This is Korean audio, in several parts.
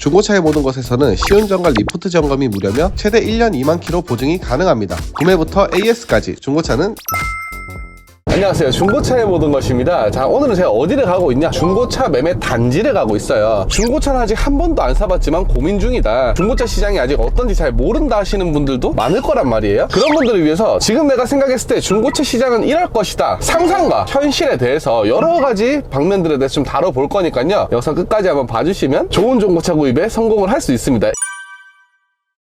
중고차의 모든 것에서는 시운전과 리포트 점검이 무료며 최대 1년 2만 킬로 보증이 가능합니다. 구매부터 AS까지 중고차는 안녕하세요, 중고차의 모든 것입니다. 자, 오늘은 제가 어디를 가고 있냐, 중고차 매매 단지를 가고 있어요. 중고차는 아직 한 번도 안 사봤지만 고민 중이다, 중고차 시장이 아직 어떤지 잘 모른다 하시는 분들도 많을 거란 말이에요. 그런 분들을 위해서 지금 내가 생각했을 때 중고차 시장은 이럴 것이다, 상상과 현실에 대해서 여러 가지 방면들에 대해서 좀 다뤄볼 거니까요, 영상 끝까지 한번 봐주시면 좋은 중고차 구입에 성공을 할 수 있습니다.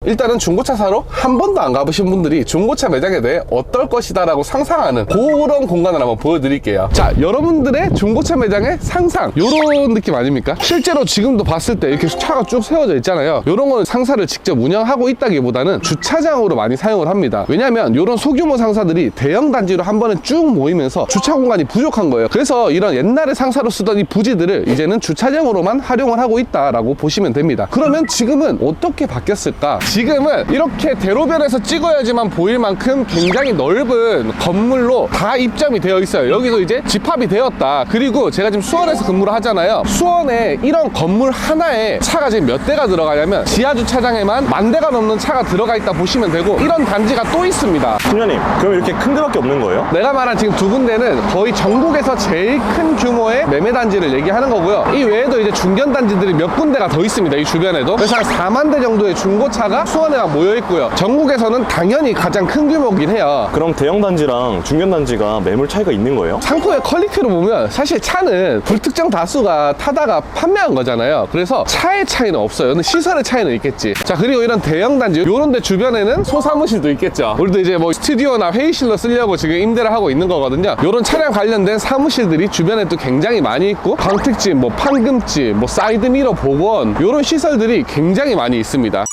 일단은 중고차 사러 한 번도 안 가보신 분들이 중고차 매장에 대해 어떨 것이다 라고 상상하는 그런 공간을 한번 보여드릴게요. 자, 여러분들의 중고차 매장의 상상, 요런 느낌 아닙니까? 실제로 지금도 봤을 때 이렇게 차가 쭉 세워져 있잖아요. 요런 거는 상사를 직접 운영하고 있다기보다는 주차장으로 많이 사용을 합니다. 왜냐면 요런 소규모 상사들이 대형 단지로 한 번에 쭉 모이면서 주차 공간이 부족한 거예요. 그래서 이런 옛날에 상사로 쓰던 이 부지들을 이제는 주차장으로만 활용을 하고 있다라고 보시면 됩니다. 그러면 지금은 어떻게 바뀌었을까? 지금은 이렇게 대로변에서 찍어야지만 보일 만큼 굉장히 넓은 건물로 다 입점이 되어 있어요. 여기도 이제 집합이 되었다. 그리고 제가 지금 수원에서 근무를 하잖아요. 수원에 이런 건물 하나에 차가 지금 몇 대가 들어가냐면 지하주차장에만 10,000대가 넘는 차가 들어가 있다 보시면 되고, 이런 단지가 또 있습니다. 팀장님, 그럼 이렇게 큰 데밖에 없는 거예요? 내가 말한 지금 두 군데는 거의 전국에서 제일 큰 규모의 매매단지를 얘기하는 거고요. 이 외에도 이제 중견단지들이 몇 군데가 더 있습니다, 이 주변에도. 그래서 한 4만 대 정도의 중고차가 수원에만 모여있고요. 전국에서는 당연히 가장 큰 규모긴 해요. 그럼 대형 단지랑 중견 단지가 매물 차이가 있는 거예요? 상품의 퀄리티로 보면 사실 차는 불특정 다수가 타다가 판매한 거잖아요. 그래서 차의 차이는 없어요. 근데 시설의 차이는 있겠지. 자, 그리고 이런 대형 단지, 요런 데 주변에는 소사무실도 있겠죠. 우리도 이제 뭐 스튜디오나 회의실로 쓰려고 지금 임대를 하고 있는 거거든요. 요런 차량 관련된 사무실들이 주변에 또 굉장히 많이 있고, 광택집, 뭐 판금집, 뭐 사이드미러 복원, 요런 시설들이 굉장히 많이 있습니다.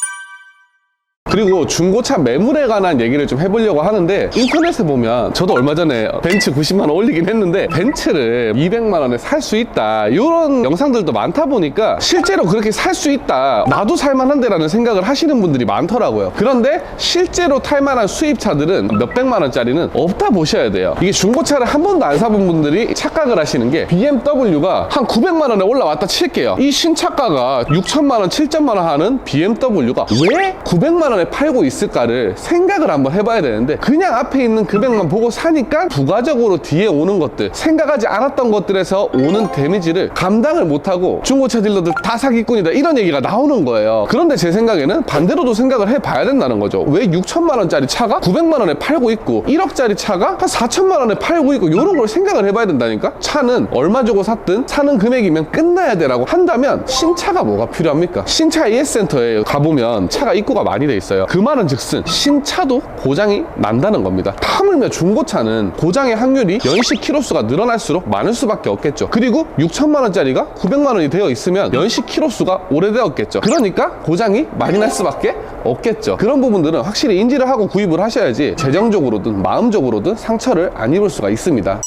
그리고 중고차 매물에 관한 얘기를 좀 해보려고 하는데, 인터넷에 보면 저도 얼마 전에 벤츠 90만 원 올리긴 했는데 벤츠를 200만 원에 살 수 있다, 이런 영상들도 많다 보니까 실제로 그렇게 살 수 있다, 나도 살만한데 라는 생각을 하시는 분들이 많더라고요. 그런데 실제로 탈만한 수입차들은 몇백만 원짜리는 없다 보셔야 돼요. 이게 중고차를 한 번도 안 사본 분들이 착각을 하시는 게, BMW가 한 900만 원에 올라왔다 칠게요. 이 신차가가 6천만 원, 7천만 원 하는 BMW가 왜 900만 원에 팔고 있을까를 생각을 한번 해봐야 되는데, 그냥 앞에 있는 금액만 보고 사니까 부가적으로 뒤에 오는 것들, 생각하지 않았던 것들에서 오는 데미지를 감당을 못하고 중고차 딜러들 다 사기꾼이다, 이런 얘기가 나오는 거예요. 그런데 제 생각에는 반대로도 생각을 해봐야 된다는 거죠. 왜 6천만 원짜리 차가 900만 원에 팔고 있고 1억짜리 차가 한 4천만 원에 팔고 있고, 이런 걸 생각을 해봐야 된다니까. 차는 얼마 주고 샀든 사는 금액이면 끝나야 되라고 한다면 신차가 뭐가 필요합니까? 신차 AS센터에 가보면 차가 입고가 많이 돼 있어요. 그 말은 즉슨 신차도 고장이 난다는 겁니다. 하물며 중고차는 고장의 확률이 연식 키로수가 늘어날수록 많을 수밖에 없겠죠. 그리고 6천만 원짜리가 900만 원이 되어 있으면 연식 키로수가 오래되었겠죠. 그러니까 고장이 많이 날 수밖에 없겠죠. 그런 부분들은 확실히 인지를 하고 구입을 하셔야지 재정적으로든 마음적으로든 상처를 안 입을 수가 있습니다.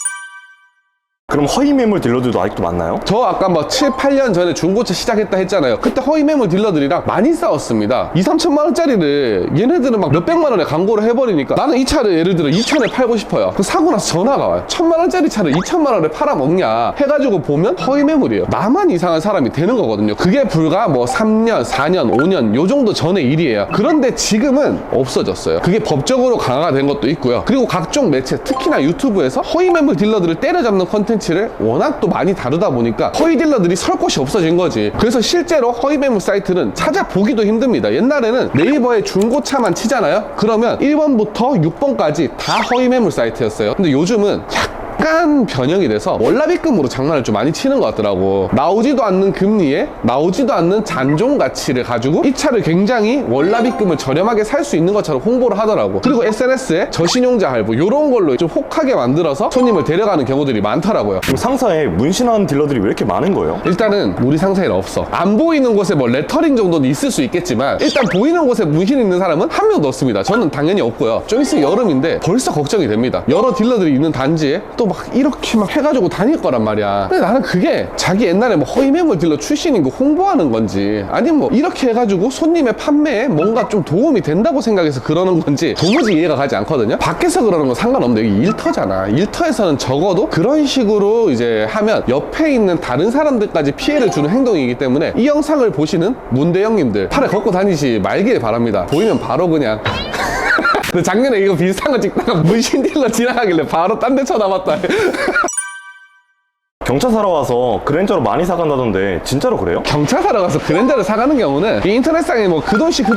그럼 허위 매물 딜러들도 아직도 많나요? 저 아까 막 7, 8년 전에 중고차 시작했다 했잖아요. 그때 허위 매물 딜러들이랑 많이 싸웠습니다. 2, 3천만 원짜리를 얘네들은 막 몇백만 원에 광고를 해버리니까, 나는 이 차를 예를 들어 2천에 팔고 싶어요. 그 사고 나서 전화가 와요. 1,000만 원짜리 차를 2천만 원에 팔아먹냐 해가지고 보면 허위 매물이에요. 나만 이상한 사람이 되는 거거든요. 그게 불과 뭐 3년, 4년, 5년 요 정도 전의 일이에요. 그런데 지금은 없어졌어요. 그게 법적으로 강화가 된 것도 있고요. 그리고 각종 매체, 특히나 유튜브에서 허위 매물 딜러들을 때려잡는 컨텐츠를 워낙 또 많이 다루다 보니까 허위 딜러들이 설 곳이 없어진 거지. 그래서 실제로 허위 매물 사이트는 찾아보기도 힘듭니다. 옛날에는 네이버에 중고차만 치잖아요. 그러면 1번부터 6번까지 다 허위 매물 사이트였어요. 근데 요즘은 약간 변형이 돼서 월납입금으로 장난을 좀 많이 치는 것 같더라고. 나오지도 않는 금리에 나오지도 않는 잔존 가치를 가지고 이 차를 굉장히 월납입금을 저렴하게 살 수 있는 것처럼 홍보를 하더라고. 그리고 SNS에 저신용자 할부 이런 걸로 좀 혹하게 만들어서 손님을 데려가는 경우들이 많더라고요. 그럼 상사에 문신하는 딜러들이 왜 이렇게 많은 거예요? 일단은 우리 상사에는 없어. 안 보이는 곳에 뭐 레터링 정도는 있을 수 있겠지만, 일단 보이는 곳에 문신 있는 사람은 한 명도 없습니다. 저는 당연히 없고요. 좀 있으면 여름인데 벌써 걱정이 됩니다. 여러 딜러들이 있는 단지에 또 막 이렇게 막 해가지고 다닐 거란 말이야. 근데 나는 그게 자기 옛날에 뭐 허위 매물 딜러 출신인 거 홍보하는 건지, 아니면 뭐 이렇게 해가지고 손님의 판매에 뭔가 좀 도움이 된다고 생각해서 그러는 건지 도무지 이해가 가지 않거든요. 밖에서 그러는 건 상관없는데 여기 일터잖아. 일터에서는 적어도 그런 식으로 이제 하면 옆에 있는 다른 사람들까지 피해를 주는 행동이기 때문에 이 영상을 보시는 문대형님들 팔에 걷고 다니지 말길 바랍니다. 보이면 바로 그냥 근데 작년에 이거 비슷한 거 찍다가 문신딜러 지나가길래 바로 딴 데 쳐다봤다. 경차 사러 와서 그랜저로 많이 사간다던데 진짜로 그래요? 경차 사러 가서 그랜저를 사가는 경우는 이 인터넷상에 뭐 그 돈씩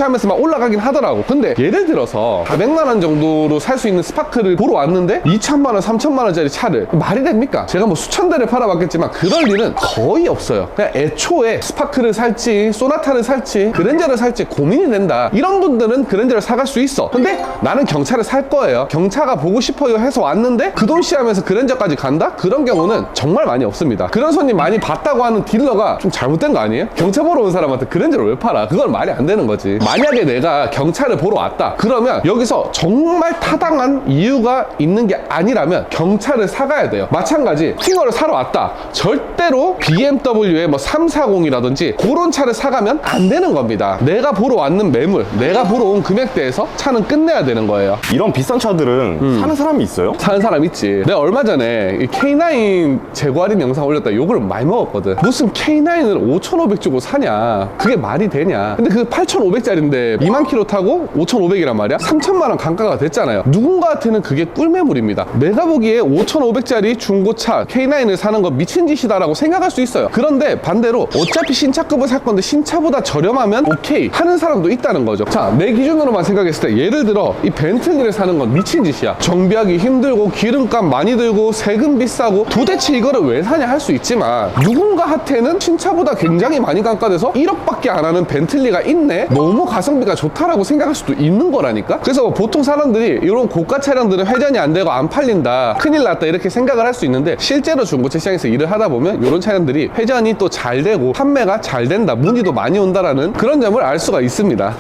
하면서 막 올라가긴 하더라고. 근데 예를 들어서 400만 원 정도로 살 수 있는 스파크를 보러 왔는데 2천만 원, 3천만 원짜리 차를 말이 됩니까? 제가 뭐 수천 대를 팔아봤겠지만 그럴 일은 거의 없어요. 그냥 애초에 스파크를 살지 소나타를 살지 그랜저를 살지 고민이 된다. 이런 분들은 그랜저를 사갈 수 있어. 근데 나는 경차를 살 거예요. 경차가 보고 싶어요 해서 왔는데 그 돈 씨 하면서 그랜저까지 간다? 그런 경우는 정말 많이 없습니다. 그런 손님 많이 봤다고 하는 딜러가 좀 잘못된 거 아니에요? 경차 보러 온 사람한테 그랜저를 왜 팔아? 그건 말이 안 되는 거지. 만약에 내가 경차를 보러 왔다 그러면 여기서 정말 타당한 이유가 있는 게 아니라면 경차를 사가야 돼요. 마찬가지 팅어를 사러 왔다, 절대로 BMW의 뭐 340이라든지 그런 차를 사가면 안 되는 겁니다. 내가 보러 왔는 매물, 내가 보러 온 금액대에서 차는 끝내야 되는 거예요. 이런 비싼 차들은 사는 사람이 있어요? 사는 사람 있지. 내가 얼마 전에 이 K9 재고 할인 영상 올렸다 욕을 많이 먹었거든. 무슨 K9을 5,500 주고 사냐, 그게 말이 되냐. 근데 그 8,500짜리인데 2만 킬로 타고 5,500이란 말이야. 3천만 원 감가가 됐잖아요. 누군가한테는 그게 꿀매물입니다. 내가 보기에 5,500짜리 중고차 K9을 사는 거 미친 짓이다라고 생각할 수 있어요. 그런데 반대로 어차피 신차급을 살 건데 신차보다 저렴하면 오케이 하는 사람도 있다는 거죠. 자, 내 기준으로만 생각했을 때 예를 들어 이 벤틀리를 사는 건 미친 짓이야. 정비하기 힘들고 기름값 많이 들고 세금 비싸고 도대체 이거를 왜 사냐 할 수 있지만 누군가한테는 신차보다 굉장히 많이 감가돼서 1억밖에 안 하는 벤틀리가 있네, 너무 가성비가 좋다라고 생각할 수도 있는 거라니까. 그래서 보통 사람들이 이런 고가 차량들은 회전이 안 되고 안 팔린다, 큰일 났다 이렇게 생각을 할 수 있는데 실제로 중고차 시장에서 일을 하다 보면 이런 차량들이 회전이 또 잘 되고 판매가 잘 된다, 문의도 많이 온다라는 그런 점을 알 수가 있습니다.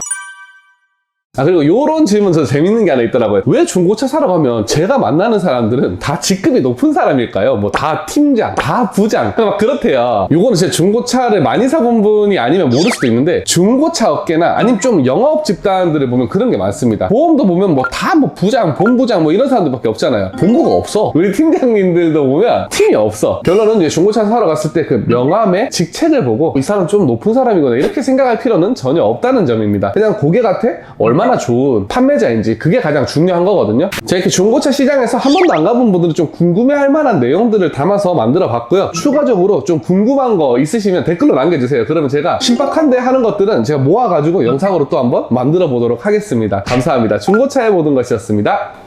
그리고 요런 질문 저 재밌는 게 하나 있더라고요. 왜 중고차 사러 가면 제가 만나는 사람들은 다 직급이 높은 사람일까요? 뭐 다 팀장, 다 부장, 막 그렇대요. 요거는 진짜 중고차를 많이 사본 분이 아니면 모를 수도 있는데 중고차 업계나 아니면 좀 영업 집단들을 보면 그런 게 많습니다. 보험도 보면 뭐 다 뭐 부장, 본부장 뭐 이런 사람들밖에 없잖아요. 본부가 없어. 우리 팀장님들도 보면 팀이 없어. 결론은 이제 중고차 사러 갔을 때 그 명함의 직책을 보고 이 사람 좀 높은 사람이거나 이렇게 생각할 필요는 전혀 없다는 점입니다. 그냥 고객한테 얼마나 좋은 판매자인지 그게 가장 중요한 거거든요. 제가 이렇게 중고차 시장에서 한 번도 안 가본 분들은 좀 궁금해할 만한 내용들을 담아서 만들어 봤고요. 추가적으로 좀 궁금한 거 있으시면 댓글로 남겨주세요. 그러면 제가 신박한데 하는 것들은 제가 모아가지고 영상으로 또 한번 만들어 보도록 하겠습니다. 감사합니다. 중고차의 모든 것이었습니다.